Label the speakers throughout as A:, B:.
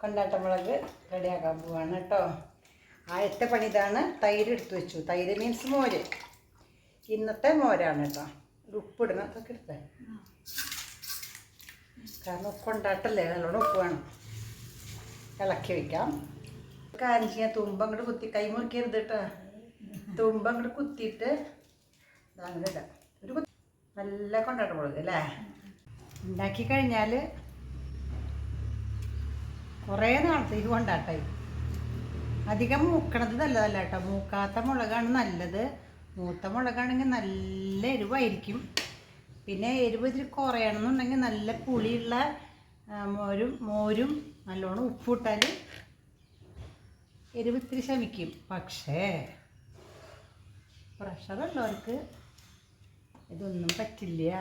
A: കൊണ്ടാട്ടമുളക് റെഡിയാക്കാൻ പോവാണ് കേട്ടോ. ആദ്യത്തെ പണി ഇതാണ്. തൈര് എടുത്ത് വെച്ചു. തൈര് മീൻസ് മോര്. ഇന്നത്തെ മോരാണ് കേട്ടോ. ഒരു ഉപ്പിടണം അതൊക്കെ എടുത്തേ, കാരണം കൊണ്ടാട്ടല്ലേ, നല്ലോണം ഉപ്പ് വേണം. ഇളക്കി വയ്ക്കാം. കാര്യം ചെയ്യാൻ തുമ്പ അങ്ങോട്ട് കുത്തി, കൈ മുറിക്കരുത് കേട്ടോ. തുമ്പ അങ്ങോട്ട് കുത്തിയിട്ട് അങ്ങനെ ഇടാം. ഒരു നല്ല കൊണ്ടാട്ടമുളക് അല്ലേ. ഉണ്ടാക്കി കഴിഞ്ഞാൽ കുറേ നാളത്തേക്ക് കൊണ്ടാട്ടായി. അധികം മൂക്കണത് നല്ലതല്ല കേട്ടോ. മൂക്കാത്ത മുളകാണ് നല്ലത്. മൂത്ത മുളകാണെങ്കിൽ നല്ല എരിവായിരിക്കും. പിന്നെ എരിവ് ഇതിൽ കുറയണമെന്നുണ്ടെങ്കിൽ നല്ല പുളിയുള്ള മോരും നല്ലോണം ഉപ്പിട്ടാൽ എരിവ് ഇത്തിരി ശമിക്കും. പക്ഷേ പ്രഷറുള്ളവർക്ക് ഇതൊന്നും പറ്റില്ല.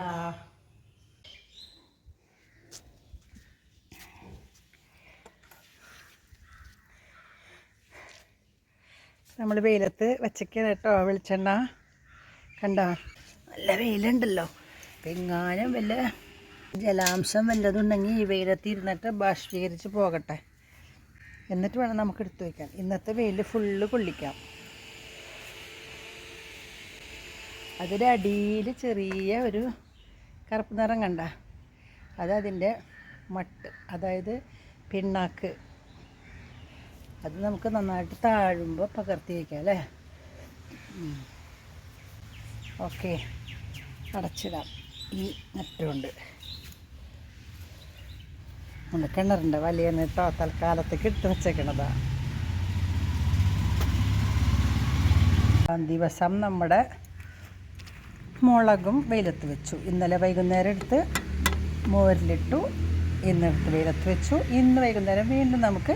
A: നമ്മൾ വെയിലത്ത് വച്ചയ്ക്കാണ് കേട്ടോ. വെളിച്ചെണ്ണ കണ്ടോ, നല്ല വെയിലുണ്ടല്ലോ. എങ്ങാനും വല്ല ജലാംശം വല്ലതുണ്ടെങ്കിൽ ഈ വെയിലത്ത് ഇരുന്നിട്ട് ബാഷ്പീകരിച്ച് പോകട്ടെ. എന്നിട്ട് വേണം നമുക്ക് എടുത്തു വയ്ക്കാൻ. ഇന്നത്തെ വെയിൽ ഫുള്ള് കൊള്ളിക്കാം. അതിൻ്റെ അടിയിൽ ചെറിയ ഒരു കറുപ്പ് നിറം കണ്ട, അതതിൻ്റെ മട്ട്, അതായത് പിണ്ണാക്ക്. അത് നമുക്ക് നന്നായിട്ട് താഴുമ്പോൾ പകർത്തി വയ്ക്കാം അല്ലേ. ഓക്കെ, അടച്ചിടാം. ഈ നെറ്റുകൊണ്ട് നമ്മൾ കിണറുണ്ട് വലിയ നെട്ടോ തൽക്കാലത്തേക്ക് ഇട്ട് വെച്ചേക്കണതാണ്. ദിവസം നമ്മുടെ മുളകും വെയിലത്ത് വെച്ചു. ഇന്നലെ വൈകുന്നേരം എടുത്ത് മോരിലിട്ടു. ഇന്നെടുത്ത് വെയിലത്ത് വെച്ചു. ഇന്ന് വൈകുന്നേരം വീണ്ടും നമുക്ക്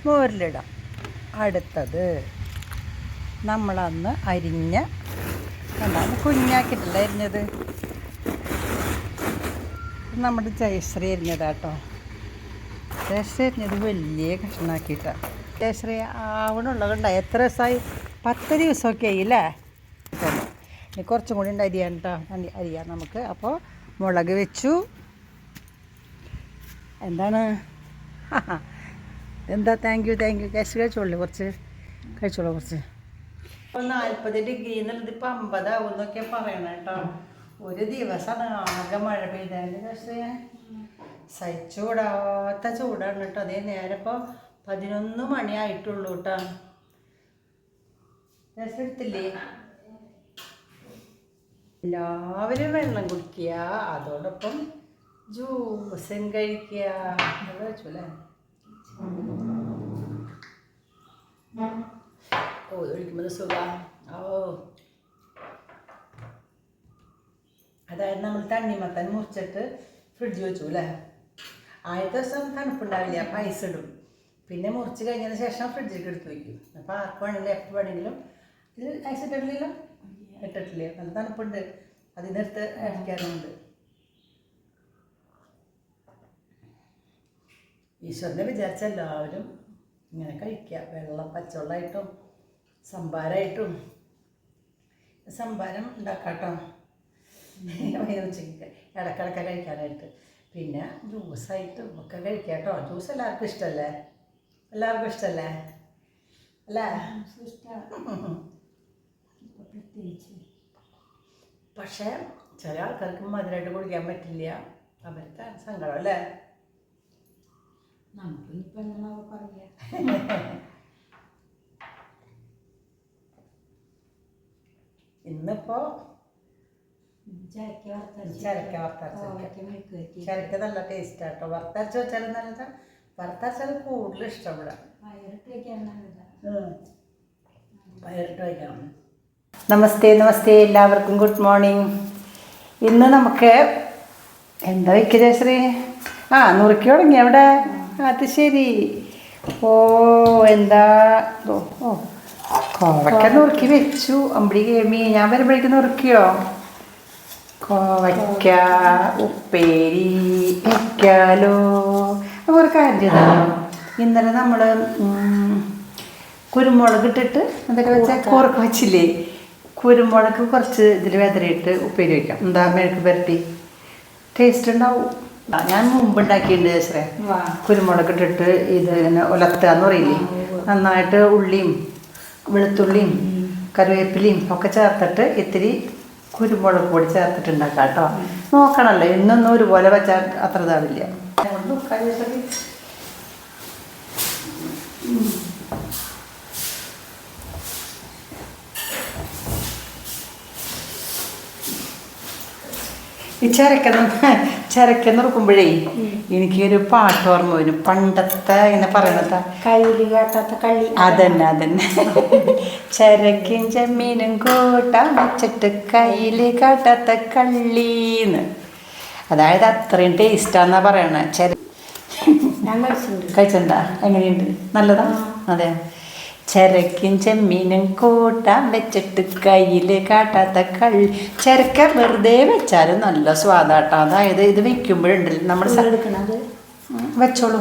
A: മോരിലിടാം. അടുത്തത് നമ്മളന്ന് അരിഞ്ഞ കണ്ടാൽ കുഞ്ഞാക്കിയിട്ടല്ല അരിഞ്ഞത്, നമ്മുടെ ജയശ്രീ അരിഞ്ഞതാട്ടോ. ജയശ്രീ അരിഞ്ഞത് വലിയ കഷ്ണാക്കിയിട്ടാണ്. ജയശ്രീ ആവണുള്ളതുണ്ടായി. എത്ര ദിവസമായി? 10 ദിവസമൊക്കെ ആയില്ലേ. ഇനി കുറച്ചും കൂടി ഉണ്ട് അരിയാൻ കേട്ടോ. അരിയാം നമുക്ക്. അപ്പോൾ മുളക് വെച്ചു. എന്താണ് എന്താ താങ്ക് യു കഴിച്ചോളൂ. കുറച്ച് കഴിച്ചോളൂ. കുറച്ച്. ഇപ്പോൾ 40 ഡിഗ്രി എന്നുള്ളത് ഇപ്പോൾ 50 ആവും എന്നൊക്കെ പറയണം കേട്ടോ. ഒരു ദിവസമാണ് ആകെ മഴ പെയ്തതിൻ്റെ പക്ഷേ സഹിച്ചുകൂടാത്ത ചൂടാണ് കേട്ടോ. അതേ നേരം ഇപ്പോൾ 11 മണി ആയിട്ടുള്ളൂ കേട്ടോ. രസം എടുത്തില്ലേ? എല്ലാവരും വെള്ളം കുടിക്കുക, അതോടൊപ്പം ജ്യൂസും കഴിക്കുക. അത് വെച്ചു അല്ലേ. ഓ, ഒഴിക്കുമ്പോൾ സുഖം. ഓ, അതായത് നമ്മൾ തണ്ണിമത്തൻ മുറിച്ചിട്ട് ഫ്രിഡ്ജ് വെച്ചു അല്ലേ. ആദ്യത്തെ ദിവസം തണുപ്പുണ്ടാവില്ല, അപ്പം ഐസ് ഇടും. പിന്നെ മുറിച്ച് കഴിഞ്ഞതിന് ശേഷം ഫ്രിഡ്ജിലേക്ക് എടുത്ത് വയ്ക്കും. അപ്പോൾ ആർക്ക് വേണമെങ്കിലും എപ്പോൾ വേണമെങ്കിലും ഇത് ഐസ് ഇട്ടിട്ടില്ലല്ലോ. ഇട്ടിട്ടില്ല, നല്ല തണുപ്പുണ്ട്. അതിനടുത്ത് അടിക്കാറുണ്ട്. ഈശ്വരനെ വിചാരിച്ച എല്ലാവരും ഇങ്ങനെ കഴിക്കുക. വെള്ളം പച്ചവെള്ളമായിട്ടും സംഭാരമായിട്ടും. സംഭാരം ഉണ്ടാക്കാട്ടോ ഉച്ചയ്ക്ക് ഇടക്കിടക്ക് കഴിക്കാനായിട്ട്. പിന്നെ ജ്യൂസായിട്ടും ഒക്കെ കഴിക്കാം കേട്ടോ. ജ്യൂസ് എല്ലാവർക്കും ഇഷ്ടമല്ലേ? എല്ലാവർക്കും ഇഷ്ടമല്ലേ അല്ലേ? പക്ഷേ ചില ആൾക്കാർക്ക് മധുരമായിട്ട് കുടിക്കാൻ പറ്റില്ല. അവർക്ക് സങ്കടം അല്ലേ. നമുക്കിപ്പോൾ എങ്ങനെ പറയാം. ഇന്നിപ്പോൾ ചിരക്ക ചിരക്ക നല്ല ടേസ്റ്റാട്ടോ. വറുത്തരച്ച് വെച്ചാലും നല്ലതാണ്. വറുത്തരച്ചാൽ കൂടുതൽ ഇഷ്ടപ്പെടാം. പയറിട്ട് വയ്ക്കാം. നമസ്തേ എല്ലാവർക്കും ഗുഡ് മോർണിംഗ്. ഇന്ന് നമുക്ക് എന്താ വയ്ക്കുക ജയശ്രീ? നുറുക്കി തുടങ്ങി അവിടെ. അത് ശരി. ഓ, എന്താ കോവയ്ക്ക നുറുക്കി വെച്ചു. അമ്പടി കേമി ഞാൻ വരുമ്പോഴേക്കും നുറുക്കിയോ? കോവയ്ക്ക ഉപ്പേരി വയ്ക്കാലോ. ഒരു കാര്യം ചെയ്താലോ, ഇന്നലെ നമ്മൾ കുരുമുളക് ഇട്ടിട്ട് എന്തൊക്കെ വെച്ചാൽ കോറൊക്കെ വെച്ചില്ലേ. കുരുമുളക് കുറച്ച് ഇതിൽ വെതറിയിട്ട് ഉപ്പേരി വയ്ക്കാം. എന്താ മെഴുക്ക് പുരട്ടി ടേസ്റ്റ് ഉണ്ടാവും. ഞാൻ മുമ്പ് ഉണ്ടാക്കിയിട്ടുണ്ട് ജയശ്രീ. കുരുമുളക് ഇട്ടിട്ട് ഇത് ഇങ്ങനെ ഉലത്തുക എന്ന് പറയില്ലേ, നന്നായിട്ട് ഉള്ളിയും വെളുത്തുള്ളിയും കറിവേപ്പിലയും ഒക്കെ ചേർത്തിട്ട് ഇത്തിരി കുരുമുളക് പൊടി ചേർത്തിട്ടുണ്ടാക്കാം കേട്ടോ. നോക്കണല്ലോ, ഇന്നൊന്നും ഒരുപോലെ വെച്ചാൽ അത്ര ഇതാവില്ല. ഈ ചിരക്കെന്ന് നോക്കുമ്പോഴേ എനിക്കൊരു പാട്ട് ഓർമ്മ വരും. പണ്ടത്തെ ഇങ്ങനെ പറയണതാ,
B: കയ്യിൽ കാട്ടാത്ത കളി.
A: അതന്നെ ചിരക്കും ചെമ്മീനും കൂട്ടാൻ വെച്ചിട്ട് കയ്യിൽ കാട്ടാത്ത കള്ളീന്ന്. അതായത് അത്രയും ടേസ്റ്റാന്നാ പറയണ. കഴിച്ചിട്ടുണ്ടാ? എങ്ങനെയുണ്ട്? നല്ലതാ. അതെ, ചിരക്കും ചെമ്മീനും കൂട്ടാൻ വെച്ചിട്ട് കയ്യിൽ കാട്ടാത്ത കള്ളി. ചിരക്ക വെറുതെ വെച്ചാലും നല്ല സ്വാദാട്ടോ. അതായത് ഇത് വെക്കുമ്പോഴുണ്ടല്ലോ നമ്മൾ വെച്ചോളൂ,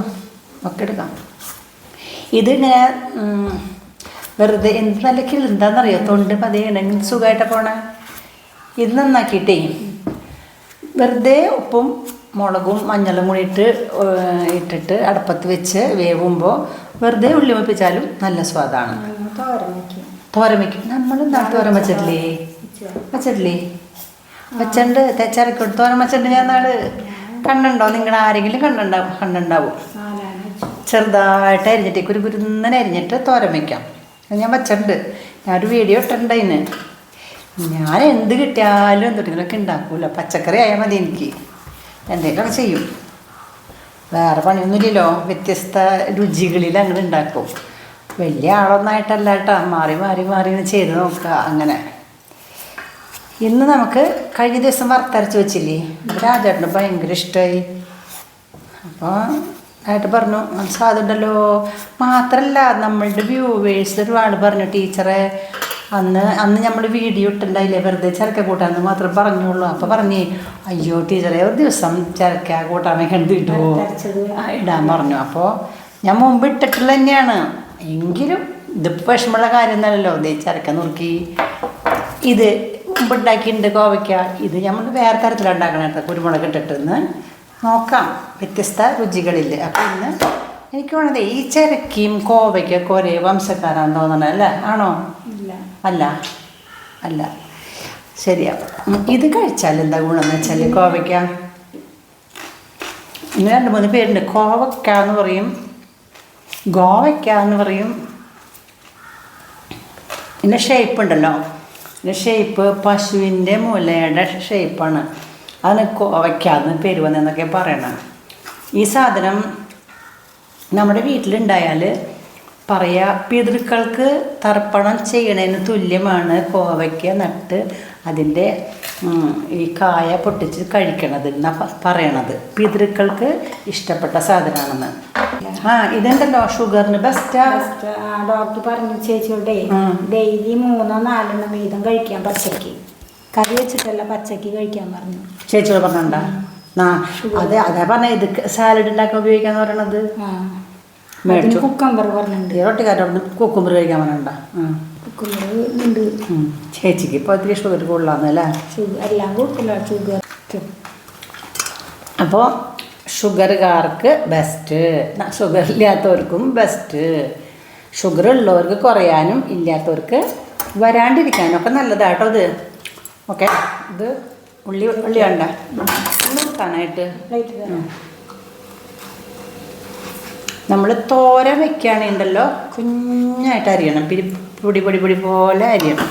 A: ഒക്കെ എടുക്കാം. ഇതിങ്ങനെ വെറുതെ എന്ത് നല്ല കിളുന്താന്നറിയോ, തൊണ്ട് പതിയണെങ്കിൽ സുഖമായിട്ട് പോണേ. ഇത് നന്നാക്കിയിട്ടേ വെറുതെ ഉപ്പും മുളകും മഞ്ഞളും കൂടി ഇട്ടിട്ട് അടുപ്പത്ത് വെച്ച് വേവുമ്പോൾ വെറുതെ ഉള്ളി വെപ്പിച്ചാലും നല്ല സ്വാദാണ്. തോരൻ വയ്ക്കും. നമ്മളെന്താ തോരൻ വെച്ചിട്ടില്ലേ? വെച്ചിട്ടുണ്ട്. തെച്ചരക്കോട്ട് തോരൻ വെച്ചിട്ടുണ്ട്. ഞാൻ നാള് കണ്ടുണ്ടോ? നിങ്ങളുടെ ആരെങ്കിലും കണ്ടുണ്ടാവും. ചെറുതായിട്ട് അരിഞ്ഞിട്ട് കുരുന്നനെ അരിഞ്ഞിട്ട് തോരൻ വയ്ക്കാം. ഞാൻ വെച്ചിട്ടുണ്ട്. ഞാനൊരു വീഡിയോ ഇട്ടിട്ടുണ്ട് അതിന്. ഞാൻ എന്ത് കിട്ടിയാലും എന്തെങ്കിലുമൊക്കെ ഉണ്ടാക്കൂല. പച്ചക്കറി ആയാൽ മതി എനിക്ക്. എന്തെങ്കിലുമൊക്കെ ചെയ്യും. വേറെ പണിയൊന്നുമില്ലല്ലോ. വ്യത്യസ്ത രുചികളിൽ അങ്ങനെ ഉണ്ടാക്കും. വലിയ ആളൊന്നായിട്ടല്ല കേട്ടോ, മാറി ചെയ്ത് നോക്കുക. അങ്ങനെ ഇന്ന് നമുക്ക് കഴിഞ്ഞ ദിവസം വറുത്തരച്ച് വെച്ചില്ലേ, രാജേട്ടന് ഭയങ്കര ഇഷ്ടമായി. അപ്പോൾ ആയിട്ട് പറഞ്ഞു അത് സ്വാദുണ്ടല്ലോ. മാത്രമല്ല നമ്മളുടെ വ്യൂവേഴ്സ് ഒരുപാട് പറഞ്ഞു, ടീച്ചറെ അന്ന് നമ്മൾ വീഡിയോ ഇട്ടുണ്ടായില്ലേ വെറുതെ ചിരക്ക കൂട്ടാന്ന് മാത്രം പറഞ്ഞുള്ളൂ. അപ്പോൾ പറഞ്ഞേ, അയ്യോ ടീച്ചറെ ഒരു ദിവസം ചിരക്ക കൂട്ടാൻ വെക്കണത് ഇടുമോ, ഇടാൻ പറഞ്ഞു. അപ്പോൾ ഞാൻ മുമ്പ് ഇട്ടിട്ടുള്ള തന്നെയാണ്. എങ്കിലും ഇതിപ്പോൾ വിഷമമുള്ള കാര്യം എന്നല്ലല്ലോ. ഇതേ ചിരക്ക നുറുക്കി ഇത് മുമ്പ് ഉണ്ടാക്കിയിട്ടുണ്ട് കോവയ്ക്ക. ഇത് നമ്മൾ വേറെ തരത്തിലാണ് ഉണ്ടാക്കണേട്ടോ, കുരുമുളക് ഇട്ടിട്ടെന്ന് നോക്കാം, വ്യത്യസ്ത രുചികളിൽ. അപ്പോൾ ഇന്ന് എനിക്ക് വേണത് ഈ ചിരക്കയും കോവയ്ക്കൊക്കെ ഒരേ വംശക്കാരാന്ന് തോന്നണേ അല്ലേ? ആണോ? അല്ല ശരിയാ. ഇത് കഴിച്ചാൽ എന്താ ഗുണമെന്ന് വെച്ചാൽ, കോവയ്ക്ക ഇന്ന് 2-3 പേരുണ്ട്. കോവയ്ക്ക എന്ന് പറയും, ഗോവയ്ക്ക എന്ന് പറയും. ഇതിൻ്റെ ഷേപ്പ് ഉണ്ടല്ലോ, ഇതിൻ്റെ ഷേപ്പ് പശുവിൻ്റെ മുലയുടെ ഷേപ്പാണ്. അതിന് കോവയ്ക്ക എന്ന് പേര് വന്നതെന്നൊക്കെ പറയണം. ഈ സാധനം നമ്മുടെ വീട്ടിലുണ്ടായാൽ പറയുക, പിതൃക്കൾക്ക് തർപ്പണം ചെയ്യണതിന് തുല്യമാണ് കോവയ്ക്ക നട്ട് അതിൻ്റെ ഈ കായ പൊട്ടിച്ച് കഴിക്കണത് എന്നാണ് പറയണത്. പിതൃക്കൾക്ക് ഇഷ്ടപ്പെട്ട സാധനമാണെന്ന്. ഇതുണ്ടല്ലോ ഷുഗറിന് ബെസ്റ്റാ.
B: ഡോക്ടർ പറഞ്ഞു ചേച്ചിയോടെ ഡെയിലി 3-4 വീതം കഴിക്കാൻ, പച്ചക്ക് കറി വെച്ചിട്ടല്ല പച്ചക്ക് കഴിക്കാൻ പറഞ്ഞു.
A: ചേച്ചിയോട് പറഞ്ഞോണ്ടാ? അതാ പറഞ്ഞ ഇത് സാലഡ് ഉണ്ടാക്കാൻ ഉപയോഗിക്കാന്ന് പറയണത്.
B: കുക്കമ്പർ പറഞ്ഞിട്ടുണ്ട്.
A: റൊട്ടിക്കാരോട് കുക്കുമ്പർ കഴിക്കാൻ പറഞ്ഞണ്ട.
B: കുക്കുമ്പർ ഉണ്ട്.
A: ചേച്ചിക്ക് ഇപ്പോൾ ഒത്തിരി ഷുഗർ കൂടുതലാന്നല്ലേ?
B: എല്ലാം കുഴപ്പമില്ല ഷുഗർ.
A: അപ്പോൾ ഷുഗറുകാർക്ക് ബെസ്റ്റ്, ഷുഗർ ഇല്ലാത്തവർക്കും ബെസ്റ്റ്. ഷുഗർ ഉള്ളവർക്ക് കുറയാനും ഇല്ലാത്തവർക്ക് വരാണ്ടിരിക്കാനും ഒക്കെ നല്ലതാട്ടോ ഇത്. ഓക്കെ, ഇത് ഉള്ളി വേണ്ട നോക്കാനായിട്ട്. നമ്മൾ തോരൻ വെക്കുകയാണെന്നുണ്ടല്ലോ കുഞ്ഞായിട്ട് അരിയണം, പൊടി പോലെ അരിയണം.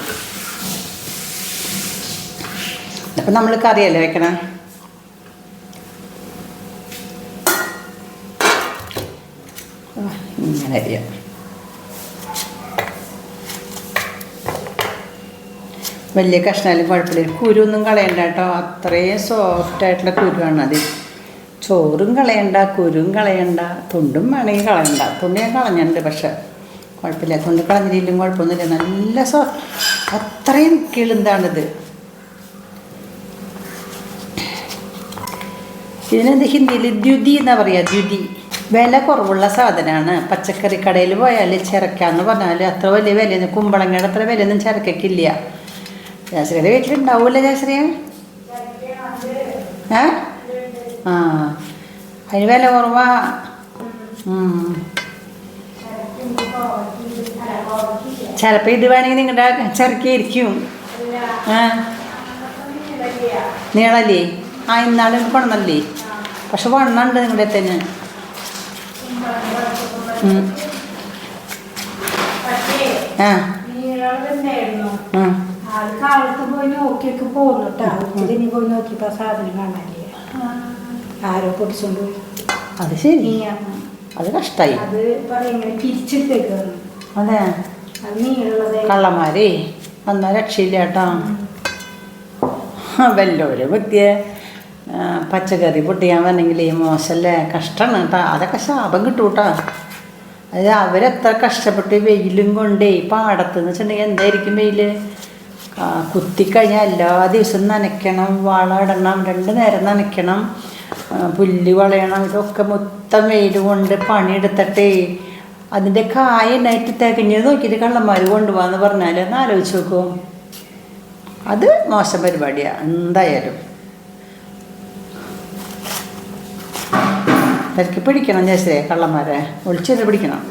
A: അപ്പം നമ്മൾ കറിയല്ലേ വെക്കണം. ഇങ്ങനെ അരിയാം. വലിയ കഷ്ണാലും കുഴപ്പമില്ല. കുരുവൊന്നും കളയണ്ട കേട്ടോ, അത്രയും സോഫ്റ്റായിട്ടുള്ള കുരുവാണ് അത്. ചോറും കളയണ്ട, കുരുവും കളയണ്ട, തൊണ്ടും വേണമെങ്കിൽ കളയണ്ട. തൊണ്ട് ഞാൻ കളഞ്ഞിട്ടുണ്ട്, പക്ഷെ കുഴപ്പമില്ല. തൊണ്ട് കളഞ്ഞില്ലെങ്കിലും കുഴപ്പമൊന്നുമില്ല. നല്ല സോഫ്റ്റ്, അത്രയും കിളുന്താണിത്. ഇതിനെന്ത് ഹിന്ദിയിൽ ദ്യുതി എന്നാ പറയുക. ദ്യുതി വില കുറവുള്ള സാധനമാണ്. പച്ചക്കറി കടയിൽ പോയാൽ ചിരക്കാന്ന് പറഞ്ഞാൽ അത്ര വലിയ വിലയൊന്നും, കുമ്പളങ്ങയുടെ അത്ര വിലയൊന്നും ചിരക്കയ്ക്കില്ല. ജാശ്രീയുടെ വീട്ടിലുണ്ടാവൂല്ലേ ജാശ്രീ? ആ അതിന് വില കുറവാ. ചിലപ്പോൾ ഇത് വേണമെങ്കിൽ നിങ്ങളുടെ ചെറുക്കിയിരിക്കും. ആ നീളല്ലേ? ആ ഇന്നാളും കൊണ്ടല്ലേ? പക്ഷെ വണ്ണുണ്ട് നിങ്ങളുടെ തന്നെ. ആ
B: കാലത്ത് പോയി നോക്കിയൊക്കെ പോന്നിട്ടാ. ഉച്ചതിന് പോയി നോക്കിയപ്പോ സാധനം കാണാനില്ല. ആരോ പൊടിച്ചോണ്ട് പോയി.
A: അത് ശരി, അത് കഷ്ടായി.
B: അത് പറയുന്നത് പിരിച്ചിട്ടേക്കാണ്.
A: അതെ,
B: അത് നീളുള്ളത്
A: കള്ളന്മാരേ വന്നാൽ രക്ഷയില്ല കേട്ടോ. വല്ലവരും വ്യക്തിയ പച്ചക്കറി പൊട്ടിക്കാൻ വന്നെങ്കിൽ മോശമല്ലേ, കഷ്ടമാണ് കേട്ടോ. അതൊക്കെ ശാപം കിട്ടും കേട്ടോ. അത് അവരെത്ര കഷ്ടപ്പെട്ട് വെയിലും കൊണ്ടേ പാടത്തെന്ന് വെച്ചിട്ടുണ്ടെങ്കിൽ എന്തായിരിക്കും വെയിൽ. കുത്തിക്കഴിഞ്ഞാൽ എല്ലാ ദിവസവും നനയ്ക്കണം, വളം ഇടണം, 2 നേരം നനയ്ക്കണം, പുല്ല് വളയണം. ഇതൊക്കെ മൊത്തം വെയിൽ കൊണ്ട് പണിയെടുത്തിട്ടേ അതിൻ്റെ കായ ഉണ്ടായിട്ട് തികഞ്ഞത് നോക്കിയിട്ട് കള്ളന്മാർ കൊണ്ടുപോകാന്ന് പറഞ്ഞാൽ ഒന്ന് ആലോചിച്ച് നോക്കുമോ. അത് മോശം പരിപാടിയാണ് എന്തായാലും. തിരക്കി പിടിക്കണം ചേച്ചേ, കള്ളന്മാരെ ഒളിച്ചെന്ന് പിടിക്കണം.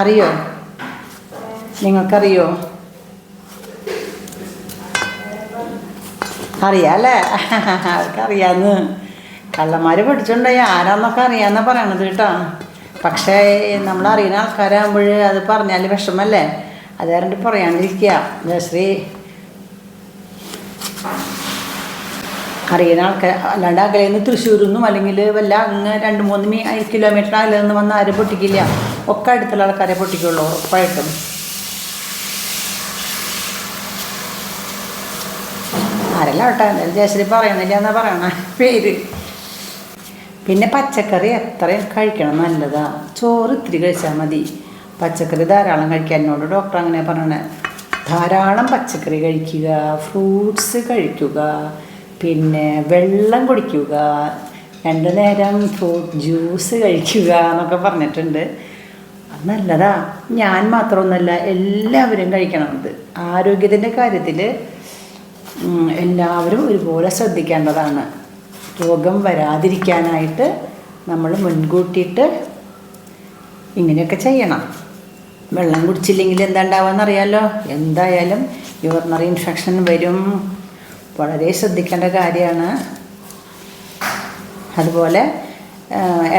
A: അറിയോ? നിങ്ങൾക്കറിയോ? അറിയാല്ലേ? അവർക്കറിയാന്ന്. കള്ളന്മാർ പിടിച്ചോണ്ടായി ആരാന്നൊക്കെ അറിയാമെന്നാണ് പറയണത് കേട്ടോ. പക്ഷേ നമ്മളറിയുന്ന ആൾക്കാരാകുമ്പോൾ അത് പറഞ്ഞാൽ വിഷമല്ലേ, അത് കാരണം പറയാണ്ടിരിക്കുക. ജയശ്രീ അറിയുന്ന ആൾക്കാർ അല്ലാണ്ട് അകലെ നിന്ന് തൃശ്ശൂരിൽ നിന്നും അല്ലെങ്കിൽ വല്ല അങ്ങ് 2-3 കിലോമീറ്റർ അകലെ നിന്ന് വന്ന് ആരും പൊട്ടിക്കില്ല. ഒക്കെ അടുത്തുള്ള ആൾക്കാരെ പൊട്ടിക്കുള്ളൂ ഉറപ്പായിട്ടും. ആരെല്ലാം കേട്ടോ, എന്തായാലും ജയശ്രീ പറയണില്ല എന്നാ പറയണ പേര്. പിന്നെ പച്ചക്കറി എത്രയും കഴിക്കണം, നല്ലതാണ്. ചോറ് ഇത്തിരി കഴിച്ചാൽ മതി, പച്ചക്കറി ധാരാളം കഴിക്കാൻ. എന്നോട് ഡോക്ടർ അങ്ങനെ പറയണേ. ധാരാളം പച്ചക്കറി കഴിക്കുക, ഫ്രൂട്ട്സ് കഴിക്കുക, പിന്നെ വെള്ളം കുടിക്കുക, 2 നേരം ഫ്രൂട്ട് ജ്യൂസ് കഴിക്കുക എന്നൊക്കെ പറഞ്ഞിട്ടുണ്ട്. അത് നല്ലതാ. ഞാൻ മാത്രമൊന്നുമല്ല, എല്ലാവരും കഴിക്കണം. ഇത് ആരോഗ്യത്തിൻ്റെ കാര്യത്തിൽ എല്ലാവരും ഒരുപോലെ ശ്രദ്ധിക്കേണ്ടതാണ്. രോഗം വരാതിരിക്കാനായിട്ട് നമ്മൾ മുൻകൂട്ടിയിട്ട് ഇങ്ങനെയൊക്കെ ചെയ്യണം. വെള്ളം കുടിച്ചില്ലെങ്കിൽ എന്താ ഉണ്ടാവുകയെന്നറിയാമല്ലോ. എന്തായാലും യൂറിനറി ഇൻഫെക്ഷൻ വരും. വളരെ ശ്രദ്ധിക്കേണ്ട കാര്യമാണ്. അതുപോലെ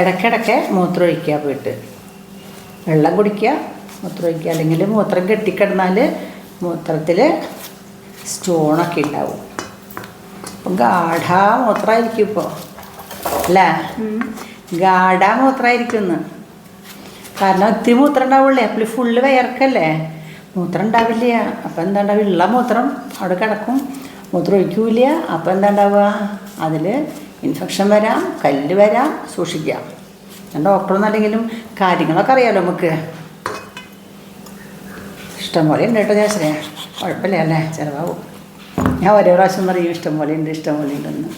A: ഇടയ്ക്കിടയ്ക്ക് മൂത്രമൊഴിക്കുക, പോയിട്ട് വെള്ളം കുടിക്കുക, മൂത്രമൊഴിക്കുക. അല്ലെങ്കിൽ മൂത്രം കെട്ടിക്കിടന്നാൽ മൂത്രത്തിൽ സ്റ്റോണൊക്കെ ഉണ്ടാവും. അപ്പം ഗാഢാമൂത്രമായിരിക്കും ഇപ്പോൾ അല്ലേ? ഗാഢാമൂത്രമായിരിക്കും. കാരണം ഒത്തിരി മൂത്രം ഉണ്ടാവുള്ളേ, അപ്പോൾ ഫുള്ള് വയർക്കല്ലേ, മൂത്രം ഉണ്ടാവില്ല. അപ്പോൾ എന്താ ഉണ്ടാവുക? ഉള്ള മൂത്രം അവിടെ കിടക്കും, മൂത്രം ഒഴിക്കൂല. അപ്പോൾ എന്താ ഉണ്ടാവുക? അതിൽ ഇൻഫെക്ഷൻ വരാം, കല്ല് വരാം. സൂക്ഷിക്കാം. ഞാൻ ഡോക്ടറൊന്നും അല്ലെങ്കിലും കാര്യങ്ങളൊക്കെ അറിയാമല്ലോ നമുക്ക്. ഇഷ്ടംപോലെ ഉണ്ട് കേട്ടോ ചേച്ചേ, കുഴപ്പമില്ല അല്ലേ, ചിലവാകും. ഞാൻ ഓരോ പ്രാവശ്യം പറയും ഇഷ്ടംപോലെ ഉണ്ട്, ഇഷ്ടംപോലെ ഉണ്ടെന്ന്.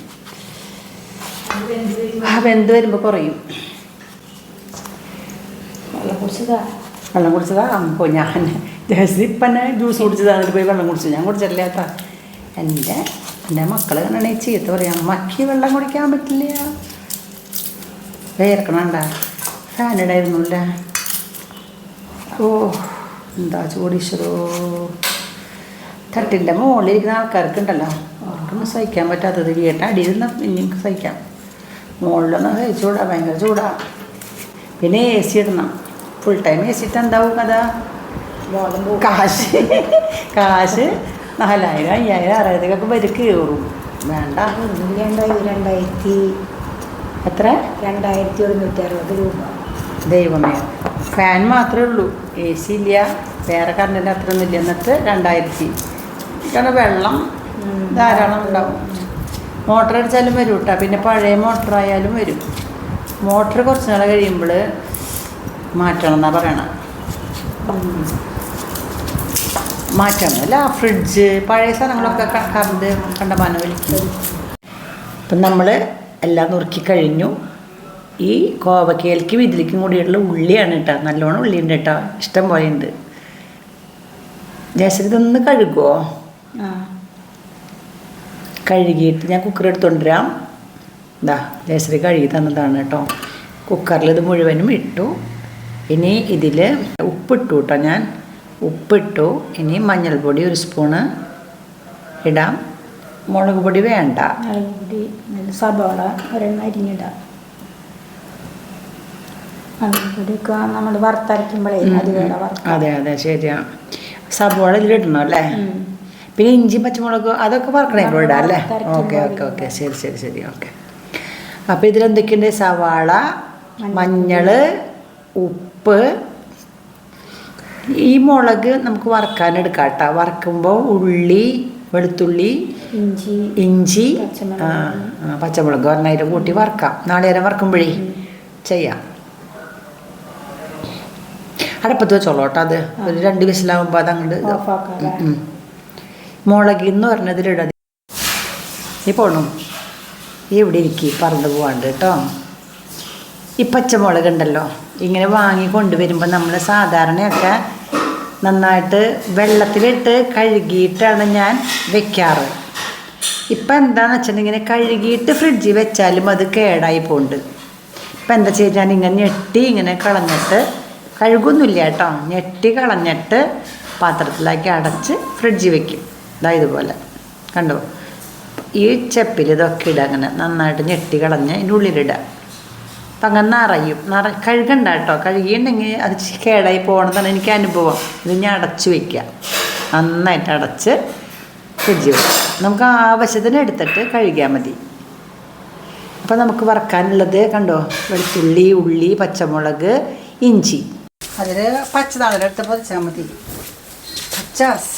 A: വെന്ത് വരുമ്പോൾ കുറയും. വെള്ളം കുടിച്ചതാ അപ്പോൾ ഞാൻ ജസ്റ്റ് ഇപ്പം തന്നെ ജ്യൂസ് കുടിച്ചതാ, എന്നിട്ട് പോയി വെള്ളം കുടിച്ചു. ഞാൻ കുടിച്ചിട്ടില്ല കേട്ടോ. എൻ്റെ മക്കൾ കണ്ടാണ് ചീത്ത പറയാം, അമ്മയ്ക്ക് വെള്ളം കുടിക്കാൻ പറ്റില്ല, വേർക്കണണ്ട. ഫാനിടായിരുന്നില്ല. ഓ എന്താ ചൂടീശ്വരോ. തട്ടിൻ്റെ മുകളിലിരിക്കുന്ന ആൾക്കാർക്കുണ്ടല്ലോ, അവർക്കൊന്നും സഹിക്കാൻ പറ്റാത്തത്. വീട്ടിൽ അടിയിരുന്ന പിന്നെയും സഹിക്കാം, മുകളിലൊന്നും സഹിച്ചുകൂടാ, ഭയങ്കര ചൂടാ. പിന്നെ AC ഇടണം, ഫുൾ ടൈം AC ഇട്ട് എന്താവും കഥ? കാശ് 4000, 5000, 6000 വരെ കയറും. വേണ്ട.
B: 2000
A: എത്ര?
B: 2160 രൂപ.
A: ദൈവമേ, ഫാൻ മാത്രമേ ഉള്ളൂ, AC ഇല്ല, വേറെ കറണ്ടിൻ്റെ അത്ര ഒന്നുമില്ല. എന്നിട്ട് 2000. കാരണം വെള്ളം ധാരാളം ഉണ്ടാവും. മോട്ടർ അടിച്ചാലും വരും കേട്ടോ. പിന്നെ പഴയ മോട്ടറായാലും വരും. മോട്ടർ കുറച്ച് നാൾ കഴിയുമ്പോൾ മാറ്റണം എന്നാണ് പറയണത്. മാറ്റണം അല്ല, ഫ്രിഡ്ജ്, പഴയ സാധനങ്ങളൊക്കെ കറണ്ട് കണ്ടമാനം വലിക്കും. അപ്പം നമ്മൾ എല്ലാം നുറുക്കി കഴിഞ്ഞു. ഈ കോവക്കയിലേക്കും ഇതിലേക്കും കൂടിയുള്ള ഉള്ളിയാണ് കേട്ടോ. നല്ലോണം ഉള്ളിയുണ്ട് കേട്ടോ, ഇഷ്ടം പോലെ ഉണ്ട്. ജയശ്രീ ഇതൊന്ന് കഴുകുമോ? കഴുകിയിട്ട് ഞാൻ കുക്കർ എടുത്തുകൊണ്ടുവരാം. ഇതാ ജയശ്രീ കഴുകി തന്നതാണ് കേട്ടോ. കുക്കറിൽ ഇത് മുഴുവനും ഇട്ടു. ഇനി ഇതിൽ ഉപ്പിട്ടു കേട്ടോ. ഞാൻ ഉപ്പിട്ടു. ഇനി മഞ്ഞൾപ്പൊടി 1 സ്പൂണ് ഇടാം. മുളക് പൊടി വേണ്ട.
B: മുളക് പൊടി, സബോള ഒരെണ്ണം അരിഞ്ഞിടാം. മുളക് പൊടിയൊക്കെ നമ്മൾ വറുത്തരയ്ക്കുമ്പോഴേ അത് വേണം വറുത്ത്.
A: അതെ അതെ ശരിയാണ്. സബോള ഇതിലിടണം അല്ലേ? പിന്നെ ഇഞ്ചി പച്ചമുളക് അതൊക്കെ വറക്കണേ ഇപ്പോൾ ഇടാം അല്ലേ? ഓക്കെ ഓക്കെ ഓക്കെ ശരി ശരി ശരി ഓക്കെ. അപ്പോൾ ഇതിലെന്തൊക്കെയുണ്ട്? സവാള, മഞ്ഞൾ, ഉപ്പ്. ഈ മുളക് നമുക്ക് വറക്കാനെടുക്കാം കേട്ടോ. വറക്കുമ്പോൾ ഉള്ളി, വെളുത്തുള്ളി, ഇഞ്ചി, പച്ചമുളക് പറഞ്ഞതിൻ്റെ കൂട്ടി വറക്കാം. നാളികേരം വറക്കുമ്പോഴേ ചെയ്യാം. അടപ്പത്ത് വെച്ചോളൂ കേട്ടോ. അത് ഒരു 2 വിസിലാകുമ്പോൾ അത് അങ്ങോട്ട് മുളകെന്ന് പറഞ്ഞതിലിടാം. ഈ പോണു ഇവിടെ ഇരിക്കി പറന്ന് പോവാണ്ട് കേട്ടോ. ഈ പച്ചമുളക് ഉണ്ടല്ലോ, ഇങ്ങനെ വാങ്ങി കൊണ്ടുവരുമ്പോൾ നമ്മൾ സാധാരണയൊക്കെ നന്നായിട്ട് വെള്ളത്തിലിട്ട് കഴുകിയിട്ടാണ് ഞാൻ വെക്കാറ്. ഇപ്പം എന്താണെന്ന് വെച്ചിട്ടുണ്ടെങ്കിൽ കഴുകിയിട്ട് ഫ്രിഡ്ജിൽ വെച്ചാലും അത് കേടായി പോകുന്നുണ്ട്. ഇപ്പം എന്താ ചെയ്താൽ ഞാൻ ഇങ്ങനെ ഞെട്ടി ഇങ്ങനെ കളഞ്ഞിട്ട്, കഴുകൊന്നുമില്ല കേട്ടോ, ഞെട്ടി കളഞ്ഞിട്ട് പാത്രത്തിലാക്കി അടച്ച് ഫ്രിഡ്ജിൽ വെക്കും. ഇതുപോലെ കണ്ടോ. ഈ ചെപ്പിൽ ഇതൊക്കെ ഇടുക. അങ്ങനെ നന്നായിട്ട് ഞെട്ടി കളഞ്ഞ് അതിൻ്റെ ഉള്ളിലിടുക. അപ്പം അങ്ങനെ നിറയും. കഴുകണ്ട കേട്ടോ. കഴുകിയിട്ടുണ്ടെങ്കിൽ അത് കേടായി പോകണമെന്നാണ് എനിക്ക് അനുഭവം. ഇത് ഞാൻ അടച്ച് വയ്ക്കുക. നന്നായിട്ട് അടച്ച് ഫ്രിഡ്ജിൽ വയ്ക്കുക. നമുക്ക് ആവശ്യത്തിന് എടുത്തിട്ട് കഴുകിയാൽ മതി. അപ്പം നമുക്ക് വറക്കാനുള്ളത് കണ്ടോ, വെളുത്തുള്ളി, ഉള്ളി, പച്ചമുളക്, ഇഞ്ചി. അതിൽ പച്ചതാളെടുത്ത് പൊതിച്ചാൽ മതി. പച്ചാസ്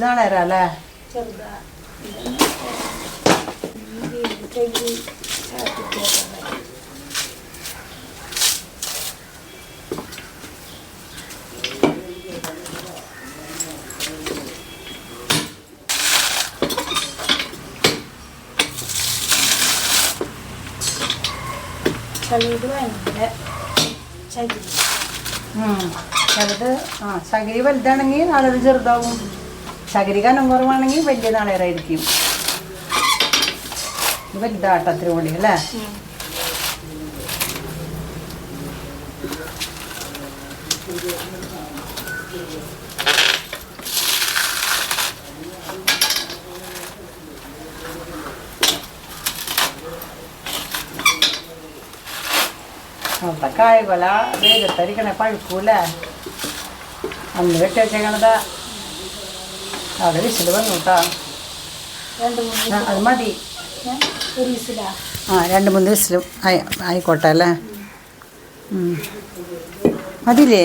A: നാളേരല്ലേ? ചിലത് ചകിരി വലുതാണെങ്കിൽ നാളത് ചെറുതാവും. ചകിരി കനം കുറവാണെങ്കിൽ വലിയ നാളേറായിരിക്കും. വലുതാട്ടത്തിന് കൂടി അല്ലേ? അവിടെ കായകൊല വെയിലത്തരിക്കണേ പഴുക്കൂല്ലേ? അന്ന് വെട്ടി വെച്ചേക്കണതാ. അവിടെ വിസിൽ വന്നു കേട്ടോ. അത് മതി. 2-3 വിസിലും ആയിക്കോട്ടെ അല്ലേ? മതിയില്ലേ?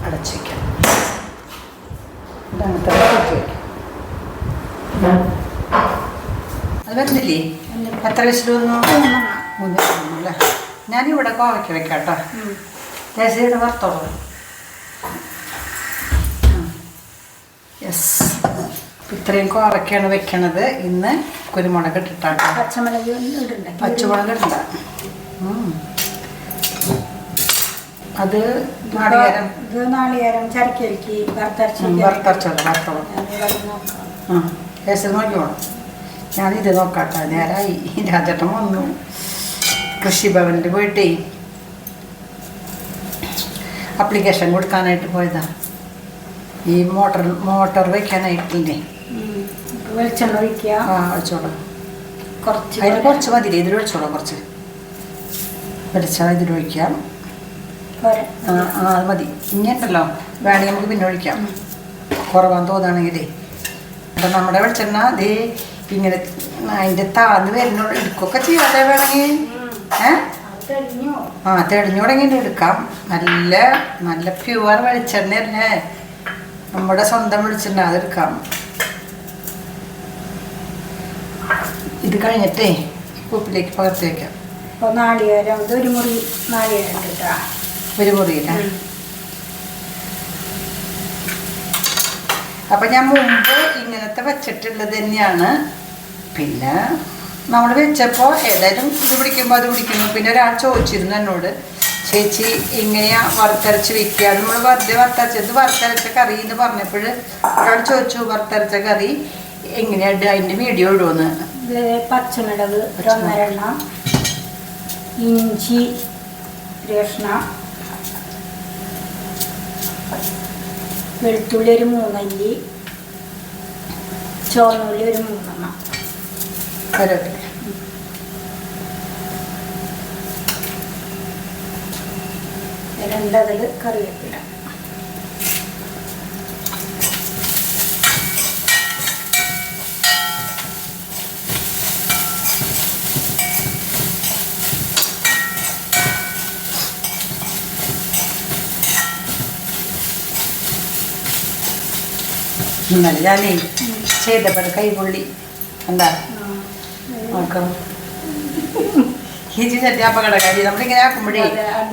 A: അടച്ചു വയ്ക്കാം. അങ്ങനത്തെ അത് വരുന്നില്ലേ? എത്ര വിസിൽ വന്നു? 3 അല്ലേ? ഞാനിവിടെ കോവയ്ക്ക് വെക്കാം കേട്ടോ. ദേശീയയുടെ വറുത്തോളൂ. യെസ്. ഇത്രയും കോവയ്ക്കാണ് വെക്കണത്. ഇന്ന് കുരുമുളക് ഇട്ടിട്ടാട്ടോ. പച്ചമുളക് ഇടണ്ട. അത് നാളികേരം ചരക്കിലേക്ക് വറുത്തോളൂ. ദേശം നോക്കിക്കോളൂ. ഞാനിത് നോക്കാട്ടോ. നേരായി രാജേട്ടൻ വന്നു കൃഷിഭവനിൽ പോയിട്ടേ അപ്ലിക്കേഷൻ കൊടുക്കാനായിട്ട് പോയതാ. ഈ മോട്ടർ വയ്ക്കാനായിട്ടില്ലേ? വെളിച്ചെണ്ണ ഒഴിക്കുക. ഒഴിച്ചോളാം. അതിന് കുറച്ച് മതിയില്ലേ? ഇതിൽ ഒഴിച്ചോളാം. കുറച്ച് വെളിച്ചെണ്ണ ഇതിലൊഴിക്കാം. അത് മതി. ഇങ്ങനെയുണ്ടല്ലോ, വേണമെങ്കിൽ നമുക്ക് പിന്നെ ഒഴിക്കാം. കുറവാന്ന് തോന്നുകയാണെങ്കിലേ. അപ്പം നമ്മുടെ വെളിച്ചെണ്ണ അതേ ഇങ്ങനെ അതിൻ്റെ താന്ന് വരുന്നോട് എടുക്കുകയൊക്കെ ചെയ്യാതെ വേണമെങ്കിൽ. ആ തെളിഞ്ഞു തുടങ്ങിയിട്ട് എടുക്കാം. നല്ല നല്ല പ്യുവർ വെളിച്ചെണ്ണ അല്ലേ, നമ്മുടെ സ്വന്തം വെളിച്ചെണ്ണ, അതെടുക്കാം. ഇത് കഴിഞ്ഞിട്ടേ ഉപ്പിലേക്ക് പകർത്തി വയ്ക്കാം.
B: അപ്പോൾ നാളികേരം ഇത് ഒരു മുറി നാളികേരം കേട്ടോ,
A: ഒരു മുറിയില്ല. അപ്പം ഞാൻ മുമ്പ് ഇങ്ങനത്തെ വെച്ചിട്ടുള്ളത് തന്നെയാണ്. പിന്നെ നമ്മൾ വെച്ചപ്പോൾ ഏതായാലും ഇത് പിടിക്കുമ്പോൾ അത് പിടിക്കുന്നു. പിന്നെ ഒരാൾ ചോദിച്ചിരുന്നു എന്നോട്, ചേച്ചി ഇങ്ങനെയാ വറുത്തരച്ച് വെക്കുക, നമ്മൾ വെറുതെ വറുത്തരച്ചത് വറുത്തരച്ച കറി എന്ന് പറഞ്ഞപ്പോൾ ഒരാൾ ചോദിച്ചു വറുത്തരച്ച കറി എങ്ങനെയാണ് അതിൻ്റെ വീഡിയോ ഇടുമെന്ന്.
B: ഇത് പച്ചമുളക് 1.5 എണ്ണം, ഇഞ്ചി 1 കഷ്ണം, വെളുത്തുള്ളി ഒരു 3 അല്ലി, ചുവന്നുള്ളി ഒരു 3 എണ്ണം,
A: കറിവേപ്പില,
B: രണ്ടതിൽ കറിവേപ്പില.
A: ഇന്നലെ ഞാനേ ചെയ്തപ്പോൾ കൈപൊള്ളി എന്താ നോക്കാം. ഈ ചട്ടി അപകടകാരി, നമ്മളിങ്ങനെ ആക്കുമ്പോഴേ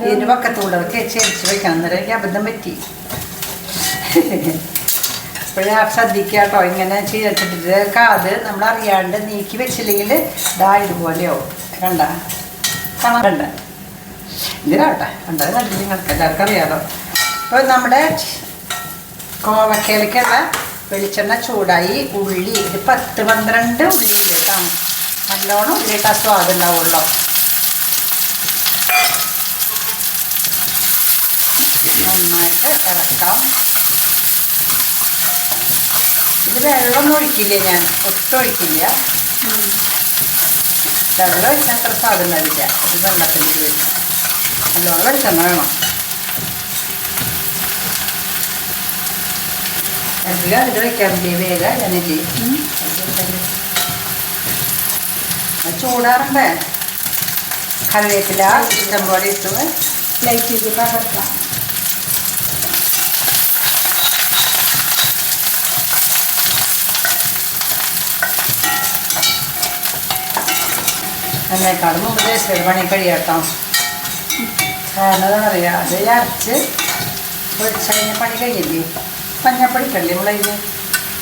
A: ഇതിൻ്റെ പക്കത്തൂടെ ചേരിച്ച് വെക്കണം. അന്നേരം എനിക്ക് അബദ്ധം പറ്റി. അപ്പോഴേ ശ്രദ്ധിക്കുക കേട്ടോ, ഇങ്ങനെ ചീരച്ചിട്ടിട്ട് കാത് നമ്മളറിയാണ്ട് നീക്കി വെച്ചില്ലെങ്കിൽ ഇതാ ഇതുപോലെയോ കണ്ട കണ്ട ഇതിനാവട്ടെ കണ്ടത് കണ്ടില്ല, നിങ്ങൾക്ക് എല്ലാവർക്കും അറിയാലോ. അപ്പോൾ നമ്മുടെ കോവക്കയിലേക്കുള്ള വെളിച്ചെണ്ണ ചൂടായി. ഉള്ളി ഇത് 10-12 ഉള്ളി കേട്ടോ, നല്ലോണം ഉള്ളിയിട്ട് ആ സ്വാദ് ഉണ്ടാവുള്ളൂ. നന്നായിട്ട് ഇളക്കാം. ഇത് വെള്ളമൊന്നും ഒഴിക്കില്ല, ഞാൻ ഒട്ടും ഒഴിക്കില്ല. വെള്ളം ഒഴിച്ചാൽ അത്ര സ്വാദ് ഉണ്ടാവില്ല. ഇത് വെള്ളത്തിൽ നല്ലോണം വെളിച്ചെണ്ണ വേണം. അധികം അതിൽ വയ്ക്കാറില്ലേ, വേഗം ഞാനില്ലേ ചൂടാറുണ്ടേ. കറിവേപ്പില ഇഷ്ടം പോലെ ഇട്ടു
B: ലൈറ്റ് ചെയ്ത് പകർത്താം.
A: എന്നേക്കാളും മുമ്പ് ദേശീയ പണി കഴിയാട്ടോ. കാരണം എന്താണെന്നറിയാം, അത് അരച്ച് വെളിച്ച് കഴിഞ്ഞ പണി കഴിയില്ലേ. മഞ്ഞപ്പൊടി ഇട്ടല്ലേ നമ്മളതിന്,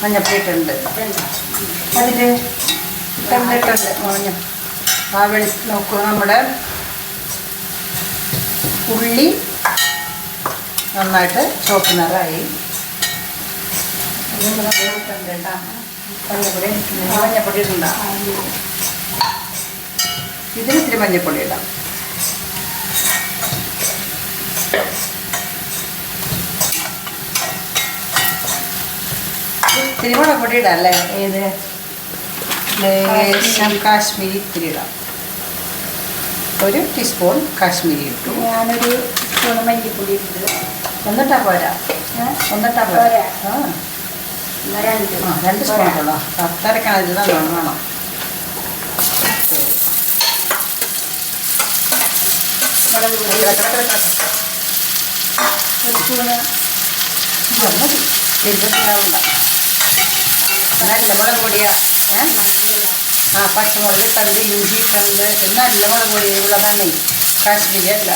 A: മഞ്ഞപ്പൊടി ഇട്ടുണ്ട് അതിൽ ഇട്ടുണ്ട് മഞ്ഞ. ആ നോക്കൂ, നമ്മുടെ ഉള്ളി നന്നായിട്ട് ചുവപ്പ് നിറമായി. മഞ്ഞപ്പൊടി ഇടണ്ട, ഇതിന് ഇത്തിരി മഞ്ഞപ്പൊടി ഇടാം. ഇത്തിരി മുളകുപൊടി ഇടാം അല്ലേ, ഏത് ലേശം കാശ്മീരി ഇത്തിരി ഇടാം. 1 ടീസ്പൂൺ കാശ്മീരി ഇട്ടു.
B: ഞാനൊരു സ്പൂൺ മല്ലിപ്പൊടി ഇട്ടത്.
A: ഒന്നിട്ടാ പോരാ, ഒന്നിട്ടാ പോരാ. ആ 2 സ്പൂൺ ഉള്ളൂ. അത്രയ്ക്കാണ് ഇത് നല്ലോണം വേണം.
B: മുളക് പൊടി 1 സ്പൂണ്
A: മതി. നല്ല മുളക് പൊടിയാ. ആ പച്ചമുളക് ഇട്ടുണ്ട്, ഇഞ്ചി ഇട്ടുണ്ട്. നല്ല മുളക് പൊടിയുള്ളതാണ്, കാശ്മീരി അല്ല.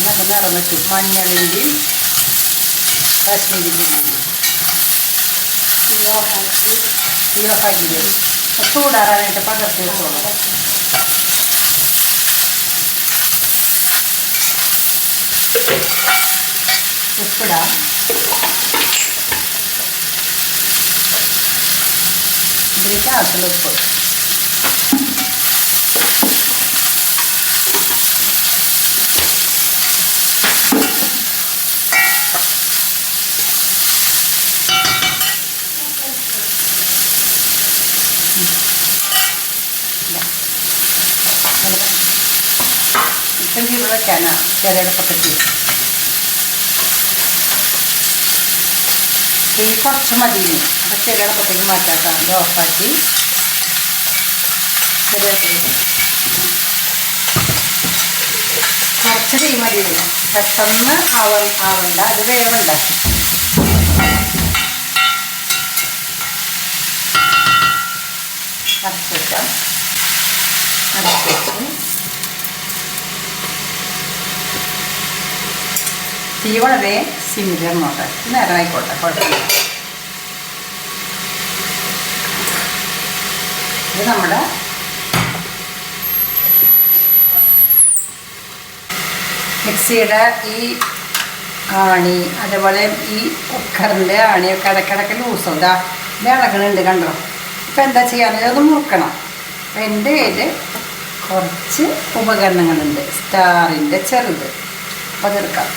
A: നല്ല നിറം വെച്ചു. മഞ്ഞളിൻ്റെയും കാശ്മീരിൻ്റെയും ഓഫാക്കി ചൂടാറാനായിട്ട് പകർത്തി വെച്ചോളൂ. ഉപ്പിടാം. ഇതിലേക്ക് ആവശ്യമുള്ള ഉപ്പ്. ഇപ്പം ചീര വയ്ക്കാനാണ് ചിലയിടത്തൊക്കെ. തീ കുറച്ച് മതി. അപ്പം ചിലയിടത്തേക്ക് മാറ്റാം. ഇത് ഓഫാക്കി കുറച്ച് തീ മതി ഇതിന്, പെട്ടെന്ന് ആവണ്ട, അത് വേവണ്ട. അടച്ചിട്ടാം, അടച്ചിട്ട് തീ വളരെ സിമ്മിലിരുന്നോട്ടെ, നേരം ആയിക്കോട്ടെ, കുഴപ്പമില്ല. ഇത് നമ്മുടെ മിക്സിയുടെ ഈ ആണി, അതേപോലെ ഈ കുക്കറിൻ്റെ ആണിയൊക്കെ ഇടയ്ക്കിടയ്ക്ക് ലൂസും ഇതാ ഇത് ഇളകണുണ്ട്, കണ്ടോ. ഇപ്പം എന്താ ചെയ്യാന്ന് അത് മുറുക്കണം. അപ്പം എൻ്റെ കയ്യിൽ കുറച്ച് ഉപകരണങ്ങളുണ്ട്, സ്റ്റാറിൻ്റെ ചെറുത്, അപ്പം അതെടുക്കാം.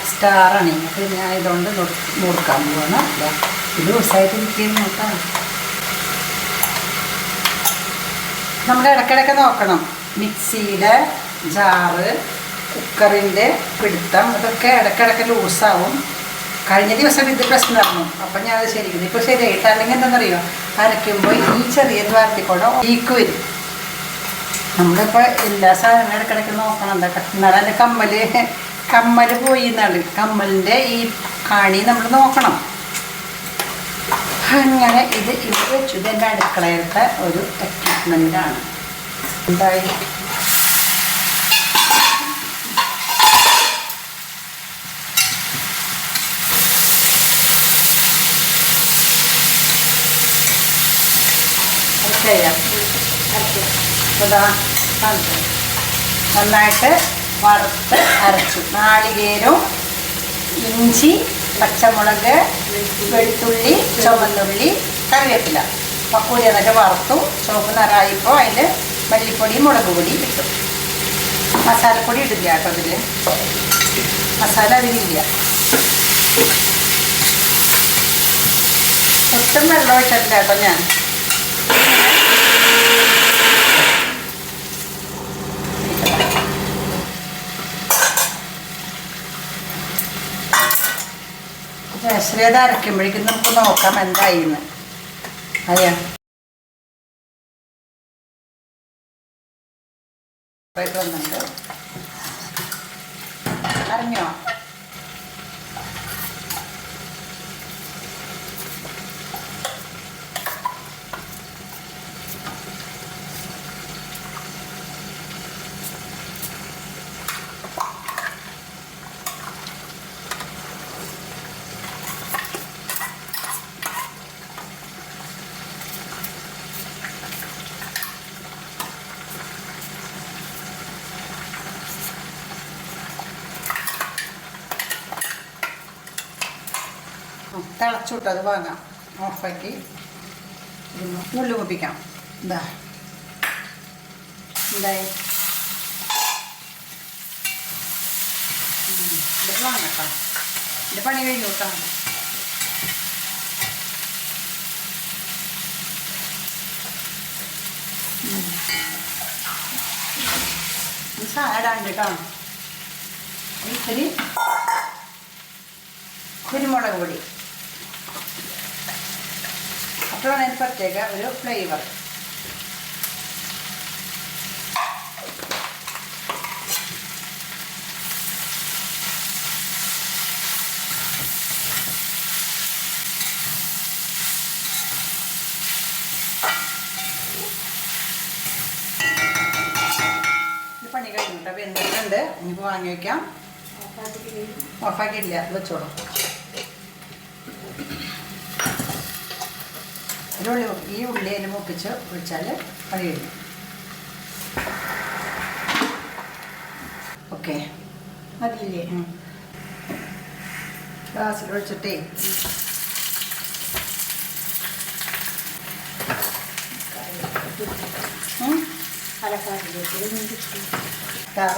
A: സ്റ്റാറാണ്. അപ്പോൾ ഞാൻ ഇതുകൊണ്ട് മുറുക്കാൻ പോകണം. ഇത് ദിവസമായിട്ട് ഇരിക്കുന്നു കേട്ടോ. നമ്മൾ ഇടയ്ക്കിടയ്ക്ക് നോക്കണം, മിക്സിയുടെ ജാറ്, കുക്കറിൻ്റെ പിടുത്തം, ഇതൊക്കെ ഇടയ്ക്കിടയ്ക്ക് ലൂസാവും. കഴിഞ്ഞ ദിവസം ഇത് പ്രശ്നമായിരുന്നു, അപ്പം ഞാൻ അത് ശരിക്കും ഇപ്പോൾ ശരിയായിട്ട്. അല്ലെങ്കിൽ എന്താണെന്നറിയോ, അരയ്ക്കുമ്പോൾ ഈ ചെറിയ ദ്വാരത്തിക്കൂടെ ഈക്ക് വരും. നമ്മളിപ്പോൾ എല്ലാ സാധനങ്ങളും ഇടയ്ക്കിടയ്ക്ക് നോക്കണം. എന്താ എന്നാലും എൻ്റെ കമ്മൽ പോയി എന്നാണ്, കമ്മലിൻ്റെ ഈ കാണി നമ്മൾ നോക്കണം. അങ്ങനെ ഇത് ഇവിടെ വെച്ചു. ഇതെൻ്റെ അടുക്കളയിലത്തെ ഒരു എക്യുപ്മെൻ്റാണ്. എന്തായി ചെയ്യാം. നന്നായിട്ട് വറുത്ത് അരച്ചു. നാളികേരവും ഇഞ്ചി, പച്ചമുളക്, വെളുത്തുള്ളി, ചുവന്നുള്ളി, കറിവേപ്പില പക്കൂരി എന്നിട്ട് വറുത്തു. ചുവപ്പ് നിറായിപ്പോൾ അതിൽ മല്ലിപ്പൊടി, മുളക് പൊടി ഇട്ടു. മസാലപ്പൊടി ഇടില്ല കേട്ടോ, അതിൽ മസാല അതിലില്ല. ഒട്ടും വെള്ളം ഒഴിച്ചിട്ടില്ല കേട്ടോ ഞാൻ. ജയശ്രീ അരയ്ക്കുമ്പോഴേക്കും നമുക്ക് നോക്കാം എന്തായിന്ന്. അയ്യാ വന്നിട്ട് അറിഞ്ഞോ? തിളച്ചുട്ട് അത് വാങ്ങാം. ഓഫാക്കി ഉള്ളി കുപ്പിക്കാം. എന്താ എന്തായി ഇത് വാങ്ങട്ടോ, എൻ്റെ പണി കഴിഞ്ഞു കേട്ടോ. സാലഡാണ് കേട്ടോ. ഇത്തിരി കുരുമുളക് പൊടി, അപ്പോഴാണ് അതിന് പ്രത്യേക ഒരു ഫ്ലേവർ. ഇത് പണി കഴിഞ്ഞിട്ട് വെന്തിട്ടുണ്ട്. ഇനിയിപ്പോൾ വാങ്ങി വയ്ക്കാം. ഓഫാക്കിയില്ല, വെച്ചോളൂ. ഈ ഉള്ളി അതിൽ മുപ്പിച്ച് ഒഴിച്ചാൽ പണി കഴിഞ്ഞു. ഓക്കെ, അതില്ലേ ഗ്ലാസ്സിൽ ഒഴിച്ചിട്ടേ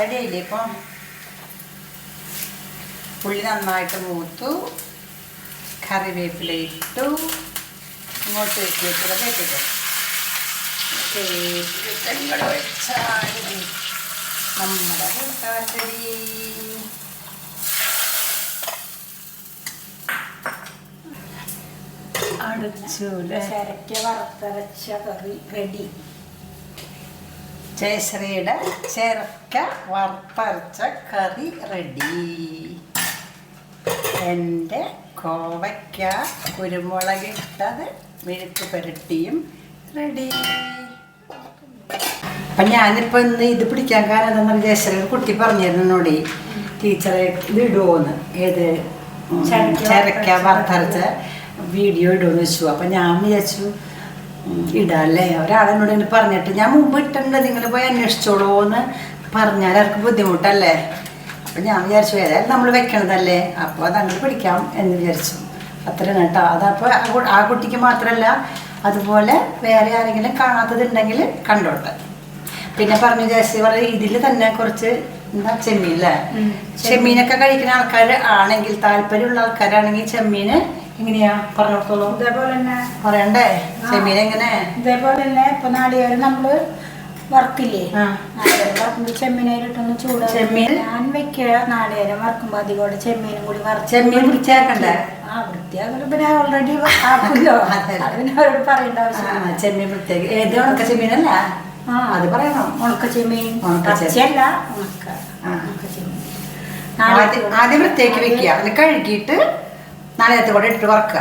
A: റെഡിയായില്ലേ? ഇപ്പം ഉള്ളി നന്നായിട്ട് മൂത്തു, കറിവേപ്പില ഇട്ടു, ഇങ്ങോട്ട് വെച്ചിട്ടുള്ള കേട്ടിട്ട് ഇങ്ങോട്ട് വെച്ചാൽ നമ്മുടെ കൂട്ടാത്തടി അടച്ചു അല്ലേ?
B: ചിരക്ക വറുത്തരച്ച കറി റെഡി.
A: ജയശ്രീയുടെ ചിരക്ക വറുത്തരച്ച കറി റെഡി. എൻ്റെ കോവയ്ക്ക കുരുമുളകിട്ടത് മെഴുക്ക് പുരട്ടിയും റെഡി. അപ്പം ഞാനിപ്പോൾ ഇന്ന് ഇത് പിടിക്കാൻ കാരണം എന്താണെന്ന് ജയശ്രീ കുട്ടി പറഞ്ഞിരുന്നു എന്നോട്, ടീച്ചറെ ഇത് ഇടുമോന്ന്, ഏത് ചിരക്ക വറുത്തരച്ച വീഡിയോ ഇടുമെന്ന് വെച്ചു. അപ്പം ഞാൻ വിചാരിച്ചു ഇടാല്ലേ, ഒരാളെന്നോട് ഇങ്ങനെ പറഞ്ഞിട്ട് ഞാൻ മുമ്പ് ഇട്ടിട്ടുണ്ട്, നിങ്ങൾ പോയി അന്വേഷിച്ചോളൂ എന്ന് പറഞ്ഞാൽ അവർക്ക് ബുദ്ധിമുട്ടല്ലേ. അപ്പം ഞാൻ വിചാരിച്ചു ഏതായാലും നമ്മൾ വെക്കണതല്ലേ, അപ്പോൾ അതങ്ങനെ പിടിക്കാം എന്ന് വിചാരിച്ചു. അത്രയാണ് കേട്ടോ. അതപ്പോൾ ആ കുട്ടിക്ക് മാത്രമല്ല, അതുപോലെ വേറെ ആരെങ്കിലും കാണാത്തതുണ്ടെങ്കിൽ കണ്ടോട്ടെ. പിന്നെ പറഞ്ഞു ജയശ്രീ പറഞ്ഞു ഇതിൽ തന്നെ കുറച്ച് എന്താ ചെമ്മീനല്ലേ, ചെമ്മീനൊക്കെ കഴിക്കുന്ന ആൾക്കാർ ആണെങ്കിൽ, താല്പര്യമുള്ള ആൾക്കാരാണെങ്കിൽ ചെമ്മീന് എങ്ങനെയാ പറഞ്ഞു കൊടുത്തോളൂ.
B: ഇതേപോലെ തന്നെ
A: പറയണ്ടേ ചെമ്മീൻ എങ്ങനെ?
B: ഇതേപോലെ തന്നെ ഇപ്പൊ നാളികേരം നമ്മള് വറുക്കില്ലേ, നാളികേരം വറുക്കുമ്പോൾ ചെമ്മീനായിട്ടൊന്ന് ചൂട്. ചെമ്മീൻ ഞാൻ വെക്കുക നാളികേരം വറുക്കുമ്പോ അധികം ചെമ്മീനും കൂടി വറുത്ത്.
A: ചെമ്മീൻ വൃത്തിയാക്കണ്ടേ?
B: വൃത്തിയാക്കല് പിന്നെ ഓൾറെഡി ആക്കുമല്ലോ, അതിന് അവരോട് പറയേണ്ട ആവശ്യം.
A: ചെമ്മീൻ വൃത്തിയാക്കി ഏത് ഉണക്ക ചെമ്മീനല്ല അത് പറയണം.
B: ഉണക്ക ചെമ്മീൻ പച്ചയല്ല, ഉണക്ക ചെമ്മീൻ
A: ആദ്യം വൃത്തിയാക്കി വെക്കുക, അതിന് കഴുകിയിട്ട് നാളത്തെ കൂടെ ഇട്ട് വറക്കുക.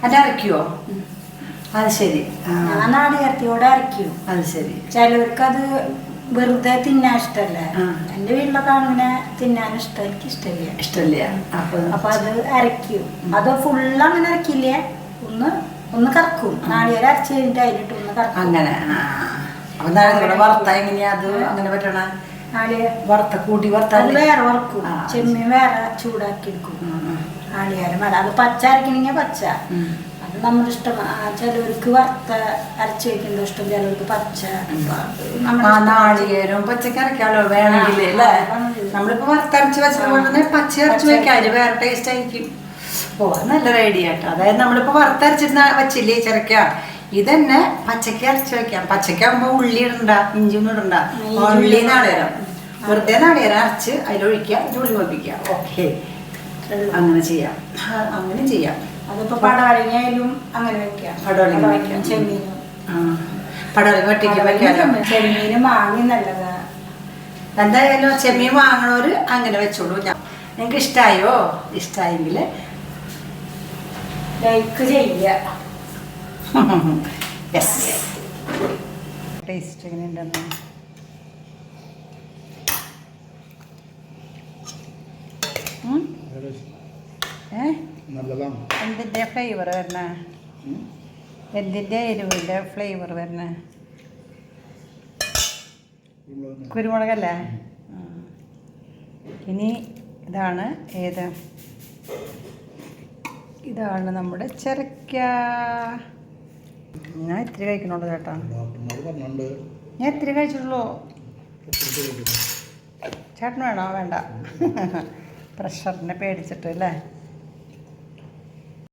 A: അതിന്റെ അരയ്ക്കുവോ? അത് ശരി.
B: ഞാൻ നാളികേരത്തിയോടെ അരയ്ക്കും.
A: അത് ശരി.
B: ചിലവർക്ക് അത് വെറുതെ തിന്നാൻ ഇഷ്ടമല്ല. എൻ്റെ വീട്ടിലൊക്കെ അങ്ങനെ തിന്നാൻ ഇഷ്ടം, എനിക്ക് ഇഷ്ടമില്ല.
A: ഇഷ്ടമില്ല.
B: അപ്പൊ അത് അരയ്ക്കും. അത് ഫുള്ള് അങ്ങനെ അരക്കില്ല, ഒന്ന് കറക്കും. നാളികേരം അരച്ച് കഴിഞ്ഞിട്ട് അതിലിട്ട് ഒന്ന് കറക്കും.
A: അങ്ങനെ. അപ്പൊ നാളെ വറുത്ത എങ്ങനെയാ അത് അങ്ങനെ പറ്റണ? വറുത്ത കൂട്ടി വറുത്ത
B: വേറെ വറക്കും, ചെമ്മീൻ വേറെ ചൂടാക്കി എടുക്കും. നാളികേരം വേണം, അത് പച്ച അരക്കണമെങ്കിൽ പച്ച, അത് നമ്മുടെ ഇഷ്ടം. ചിലവർക്ക് വറുത്ത അരച്ച് വയ്ക്കുന്നത് ഇഷ്ടം, ചിലവർക്ക് പച്ച.
A: നാളികേരവും പച്ചക്ക് അരക്കാലോ വേണമെങ്കിൽ അല്ലേ? നമ്മളിപ്പോ വറുത്തരച്ച് വെച്ചതുപോലെ തന്നെ പച്ച അരച്ച് വെക്കാല് വേറെ ടേസ്റ്റ് ആയിരിക്കും. ഓ നല്ലൊരു ഐഡിയ കേട്ടോ. അതായത് നമ്മളിപ്പോ വറുത്തരച്ചിരുന്ന വെച്ചില്ലേ ചിരക്ക, ഇതന്നെ പച്ചക്ക് അരച്ച് വെക്കാം. പച്ചക്കാകുമ്പോ ഉള്ളി ഇടണ്ട, ഇഞ്ചി ഒന്നും ഇടണ്ട, ഉള്ളി നാളികേരം വെറുതെ നാളികേരം അരച്ച് അതിലൊഴിക്കുക, ഇത് ഉള്ളി വപ്പിക്കുക. ഓക്കെ, അങ്ങനെ ചെയ്യാം. അങ്ങനെ ചെയ്യാം.
B: അതിപ്പോ പടവലങ്ങയായാലും അങ്ങനെ വെക്കാം.
A: പടവലങ്ങ വെക്കാം,
B: ചെമ്മീനും
A: പടവലങ്ങ ഒറ്റയ്ക്ക് വെക്കാലോ.
B: ചെമ്മീനും വാങ്ങി നല്ലതാ.
A: എന്തായാലും ചെമ്മീൻ വാങ്ങണവര് അങ്ങനെ വെച്ചോളൂ. നിങ്ങൾക്ക് ഇഷ്ടമായോ? ഇഷ്ടമായെങ്കിൽ
B: ലൈക്ക് ചെയ്യുക.
A: ടേസ്റ്റ് എങ്ങനെയുണ്ടെന്ന് എന്തിൻ്റെ ഫ്ലേവർ വരണ? എന്തിൻ്റെ എരിവിൻ്റെ ഫ്ലേവർ വരണ? കുരുമുളകല്ലേ? ഇനി ഇതാണ് ഏത്? ഇതാണ് നമ്മുടെ ചിരക്ക. ഞാൻ ഇത്തിരി കഴിക്കണുള്ളൂ ചേട്ടാ, ഞാൻ ഇത്തിരി കഴിച്ചിട്ടുള്ളൂ. ചേട്ടന് വേണോ? വേണ്ട, പ്രഷറിനെ പേടിച്ചിട്ട് അല്ലേ?